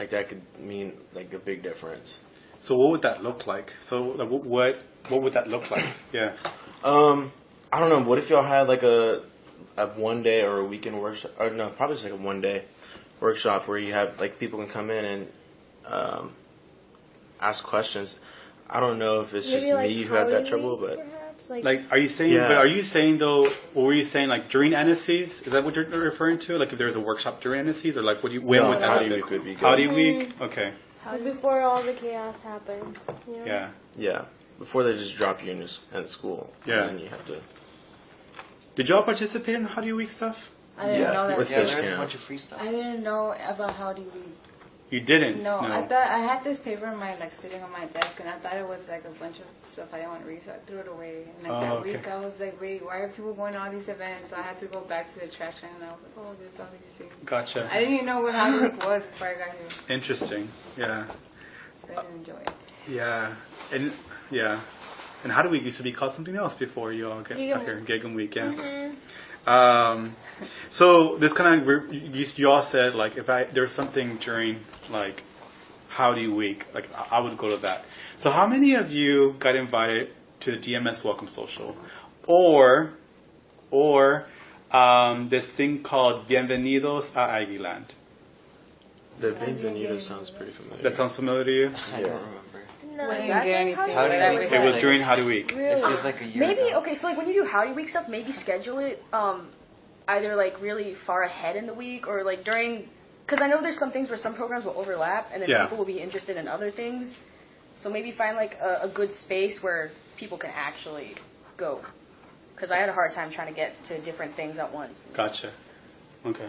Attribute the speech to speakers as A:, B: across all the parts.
A: like that could mean like a big difference.
B: So what would that look like? So like, what would that look like? Yeah.
A: I don't know. What if y'all had like a 1 day or a weekend workshop? Or no, probably just like a 1 day workshop where you have like people can come in and ask questions. I don't know if it's
C: Maybe
A: just
C: like
A: me who had that
C: Halloween,
A: trouble, but
C: perhaps?
B: Like, are you saying?
A: Yeah.
B: But are you saying though? What were you saying? Like during NSCs? Is that what you're referring to? Like if there's a workshop during NSCs, or like what do you? When
A: no,
B: would that
A: Howdy
B: happen?
A: Week would be good.
B: Howdy Week. Okay.
C: Before all the chaos happens. You know?
B: Yeah.
A: Yeah, before they just drop you in school.
B: Yeah.
A: And then you have to.
B: Did y'all participate in Howdy Week stuff?
D: I didn't know that.
A: with
E: Yeah,
A: Fish
E: there was a
A: Camp.
E: bunch of free stuff.
D: I didn't know about Howdy Week.
B: You didn't.
D: No, I thought I had this paper in my sitting on my desk, and I thought it was like a bunch of stuff I didn't want to read, so I threw it away. And that week, I was like, wait, why are people going to all these events? So I had to go back to the trash can, and I was like, oh, there's all these things.
B: Gotcha.
D: I didn't even know what Howdy Week was before I got here,
B: Interesting. Yeah.
D: so I didn't enjoy it.
B: Yeah. And yeah. And Howdy Week used to be called something else before you all get out here. Gig'em Week. Yeah.
C: Mm-hmm.
B: So this kind of you all said like if there's something during like Howdy Week, like I would go to that. So how many of you got invited to the DMS Welcome Social, or this thing called Bienvenidos a Aguiland?
A: The Bienvenido sounds pretty familiar.
B: That sounds familiar to you?
E: I don't remember.
C: No.
D: I didn't get anything.
E: Howdy
D: but I
E: Week?
D: was
B: It was
D: like-
B: during Howdy Week.
E: It feels like a year
F: Maybe,
E: ago.
F: okay, so like when you do Howdy Week stuff, maybe schedule it either like really far ahead in the week or like during, because I know there's some things where some programs will overlap and then
B: Yeah.
F: people will be interested in other things. So maybe find like a good space where people can actually go. Because I had a hard time trying to get to different things at once.
B: Gotcha. Okay.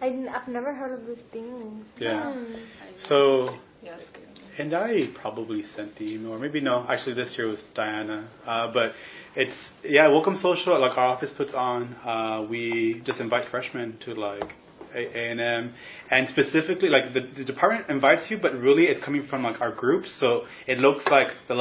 C: I've never heard of this thing.
B: Yeah. So,
D: Yes, good.
B: and I probably sent the email, or maybe no. Actually, this year was Diana. But it's Welcome Social. Like our office puts on. We just invite freshmen to like A&M, and specifically like the department invites you, but really it's coming from like our groups. So it looks like the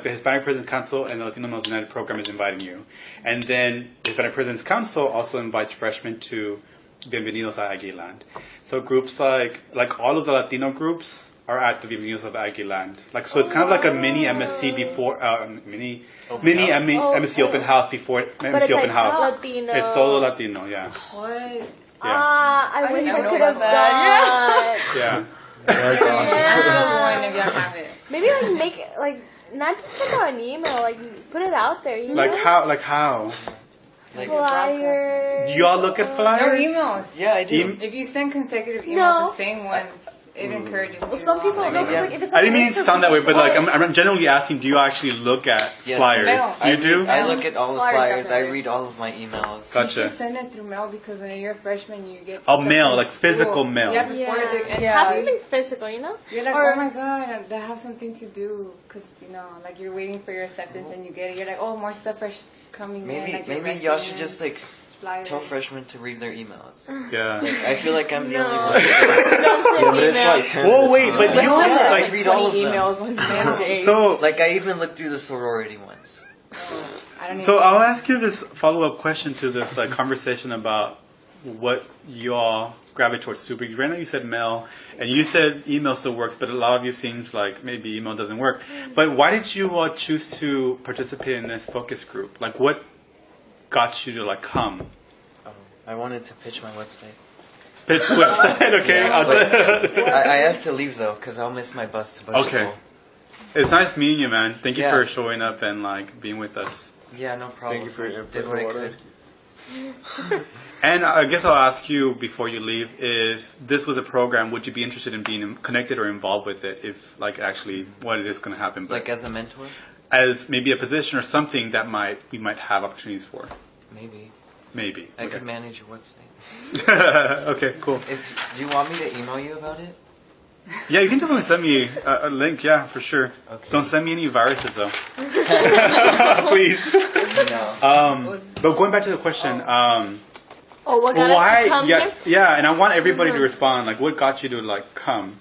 B: Hispanic Presidents Council and the Latino Males United program is inviting you, and then the Hispanic Presidents Council also invites freshmen to Bienvenidos a Aguiland. So groups like all of the Latino groups are at the Bienvenidos of Aguiland. Like so, it's kind of like a mini MSC before mini MSC open house before MSC
C: it's
B: open
C: like
B: house.
C: Latino.
B: It's todo Latino, yeah.
D: What?
C: I wish
D: didn't
C: I
D: know
C: could have
D: about that.
C: gone.
B: Yeah.
A: That's awesome.
D: I'm still going if y'all have it.
C: Maybe like make it, like not just send out an email, like put it out there. You
B: Like
C: know?
B: how?
E: Like,
C: Flyers.
B: You all look at
D: No
B: flyers?
D: emails.
E: yeah, I do.
D: If you send consecutive emails,
C: No.
D: the same ones, it encourages me.
F: Well, some people,
D: to
F: no,
D: go.
F: because like if it's
B: I didn't mean it to sound that way, but like
F: I'm
B: I'm generally asking, do you actually look at
E: Yes.
B: flyers?
D: No.
B: You do?
E: I look at all the
F: Flyers,
E: flyers. I
F: definitely.
E: read all of my emails.
D: You
B: Gotcha.
D: should send it through mail because when you're a freshman, you get
B: Oh,
D: picked up
B: mail,
D: from
B: like
D: school.
B: physical mail.
D: Yeah, before
C: Yeah.
D: the and
C: Have something physical, you know?
D: You're like,
C: Or-
D: oh my god, I have something to do because like you're waiting for your acceptance and you get it. You're like, oh, more stuff is coming in.
E: Maybe
D: Like your
E: y'all should
D: resumes,
E: just like
D: flyers.
E: tell freshmen to read their emails.
B: Yeah.
E: I feel like I'm the only
C: No.
E: one.
A: Yeah, but it's like 10
B: Whoa,
A: minutes
B: wait,
A: long.
B: but you
E: Yeah,
B: don't
E: I
B: like.
E: read all of them.
F: emails on one day.
B: So,
E: Like I even looked through the sorority ones.
D: I don't
B: so
D: even-
B: I'll ask you this follow-up question to this like conversation about what y'all gravitate towards too. Because right now you said mail, and you said email still works, but a lot of you seems like maybe email doesn't work. But why did you choose to participate in this focus group? Like, what got you to like come?
E: I wanted to pitch my website.
B: Pitch website, okay?
E: Yeah,
B: I'll
E: I have to leave though because I'll miss my bus to bus
B: Okay.
E: school.
B: It's nice meeting you, man. Thank you
E: Yeah.
B: for showing up and like being with us.
E: Yeah, no problem.
A: Thank you for your
E: Did what I
A: water.
E: could.
B: And I guess I'll ask you before you leave, if this was a program, would you be interested in being connected or involved with it? If like actually what it is going to happen, but
E: Like as a mentor,
B: as maybe a position or something that we might have opportunities for.
E: maybe
B: Maybe.
E: I
B: Okay.
E: could manage your website.
B: Okay, cool.
E: Do you want me to email you about it?
B: Yeah, you can definitely send me a link. Yeah, for sure.
E: Okay.
B: Don't send me any viruses though. Please.
E: No.
B: But going back to the question,
C: what got us
B: why?
C: to come
B: Yeah,
C: here?
B: yeah, and I want everybody to respond. Like, what got you to like come?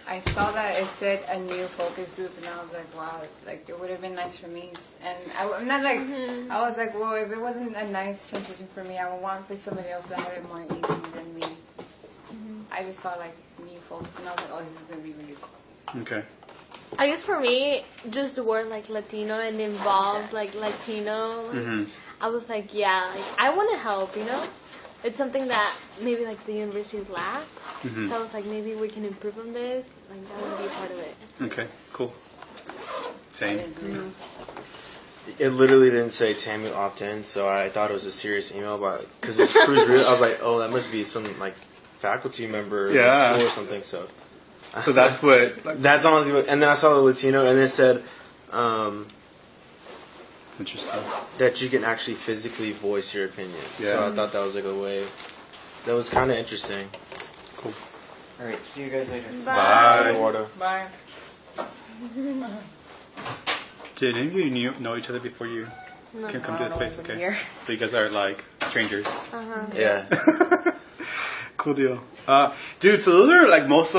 D: I saw that it said a new focus group, and I was like, wow, like it would have been nice for me. And I'm not like, I was like, well, if it wasn't a nice transition for me, I would want for somebody else that had it more easy than me. I just saw like me new focus, and I was like, oh, this is gonna be really cool.
B: Okay.
C: I guess for me, just the word like Latino and involved like Latino. Like, I was like, yeah, like I want to help. You know, it's something that maybe like the universities lack. So I was like, maybe we can improve on this. Like I want to be a part of it.
B: Okay. Cool. Same.
A: It literally didn't say Tammy opt-in, so I thought it was a serious email about because it's Cruz Real. I was like, oh, that must be some like faculty member at school or something. So
B: that's what. Like,
A: that's honestly what. And then I saw the Latino, and it said
B: interesting.
A: that you can actually physically voice your opinion.
B: Yeah.
A: So I thought that was like a way. That was kind of interesting.
B: Cool.
E: All right, see you guys later.
B: Bye.
A: Eduardo.
D: Bye.
B: Did any of you know each other before you can come to this place? Okay.
F: Here.
B: So you guys are like strangers.
A: Yeah.
B: Cool deal. Dude, so those are like most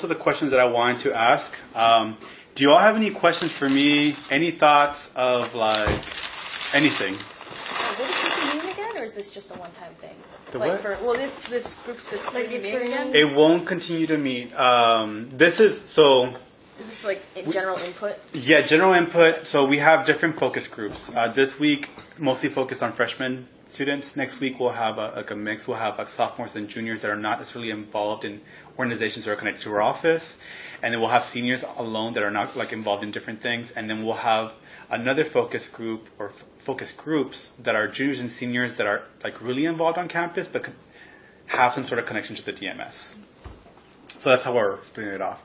B: of the questions that I wanted to ask. Do you all have any questions for me? Any thoughts of like anything?
F: Will the group be meeting again, or is this just a one-time thing?
B: The
F: like
B: what?
F: will this group specifically be meeting again?
B: It won't continue to meet. This is so.
F: Is this like general input?
B: Yeah, general input. So we have different focus groups. This week, mostly focused on freshman students. Next week, we'll have a mix. We'll have like sophomores and juniors that are not necessarily involved in organizations that are connected to our office. And then we'll have seniors alone that are not like involved in different things. And then we'll have another focus group or focus groups that are juniors and seniors that are like really involved on campus but have some sort of connection to the DMS. So that's how we're splitting it off.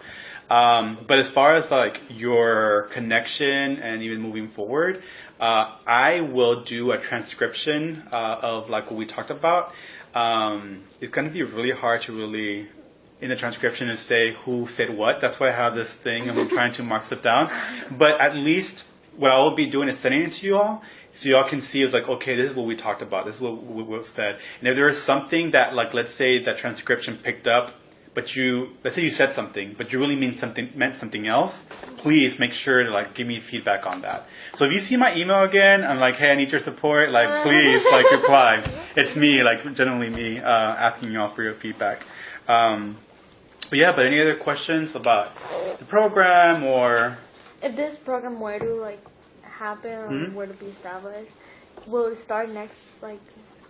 B: But as far as like your connection and even moving forward, I will do a transcription of like what we talked about. It's going to be really hard to really in the transcription and say who said what. That's why I have this thing and I'm trying to mark stuff down. But at least what I will be doing is sending it to you all so you all can see it's like, okay, this is what we talked about. This is what we said. And if there is something that like, let's say that transcription picked up, but let's say you said something, but you really meant something else, please make sure to like give me feedback on that. So if you see my email again, I'm like, hey, I need your support, like please, like reply. It's me, like generally me, asking you all for your feedback. But any other questions about the program or?
C: If this program were to like happen or were to be established, will it start next like?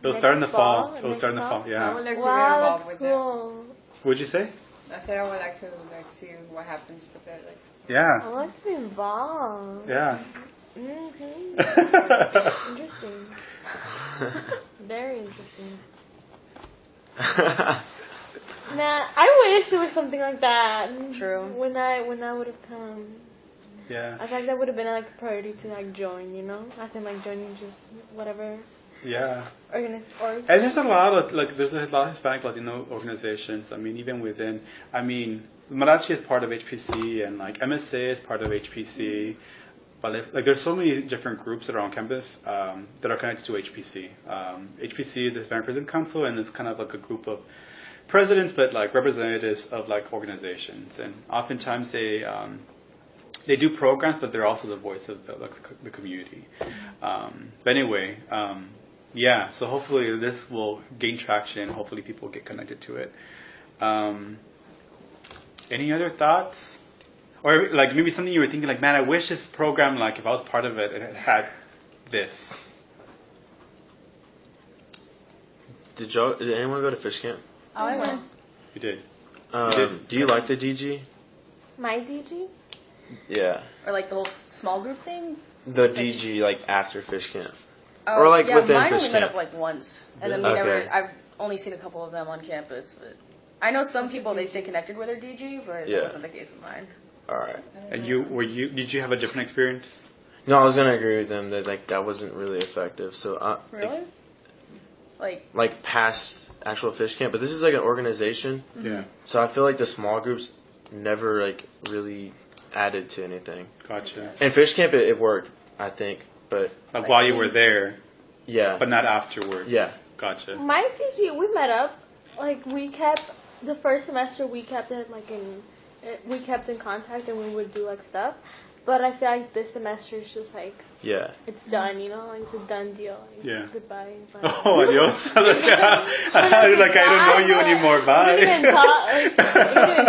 B: It'll start in the fall. It'll start in the fall. Yeah.
D: I would like to get
C: Wow,
D: involved
C: that's
D: with
C: cool.
B: What'd you say?
D: that. I said I would like to like see what happens with that. Like,
B: Yeah.
C: I like to be involved.
B: Yeah.
C: Interesting. Very interesting. Man, I wish there was something like that.
F: True.
C: When I would have come.
B: Yeah.
C: I think that would have been like a priority to like join, you know? I said like joining just whatever
B: Yeah.
C: And
B: there's a lot of Hispanic Latino organizations. I mean, even within, Marachi is part of HPC, and like MSA is part of HPC. But like, there's so many different groups that are on campus that are connected to HPC. HPC is the Hispanic President Council, and it's kind of like a group of presidents, but like representatives of like organizations. And oftentimes they do programs, but they're also the voice of the community. But anyway. Yeah, so hopefully this will gain traction. Hopefully people get connected to it. Any other thoughts? Or like maybe something you were thinking like, man, I wish this program, like if I was part of it, it had this.
A: Did anyone go to fish camp?
F: Oh, I went.
B: You did.
A: Do you like the DG?
C: My DG?
A: Yeah.
F: Or like the whole small group thing?
A: The DG, like after fish camp.
F: Oh,
A: Or like
F: yeah,
A: within
F: mine
A: fish
F: only met
A: camp.
F: up like once, and then
A: Okay.
F: I've only seen a couple of them on campus. But I know some people they stay connected with their DG, but
A: Yeah.
F: that wasn't the case of mine.
A: Alright.
B: And did you have a different experience?
A: No, I was gonna agree with them that like that wasn't really effective. So
F: Really?
A: like past actual fish camp, but this is like an organization.
B: Yeah.
A: So I feel like the small groups never like really added to anything.
B: Gotcha.
A: And fish camp it worked, I think, but
B: Like while you were there,
A: yeah.
B: but not afterwards.
A: Yeah.
B: Gotcha.
C: My DG, we met up. Like we kept the first semester. We kept it like we kept in contact and we would do like stuff. But I feel like this semester is just like
A: Yeah.
C: it's done, you know, like it's a done deal. Like,
B: Yeah.
C: Goodbye. Bye.
B: Oh, adios. Like I don't know you anymore.
C: We
B: Bye.
C: didn't even talk. Like, we didn't even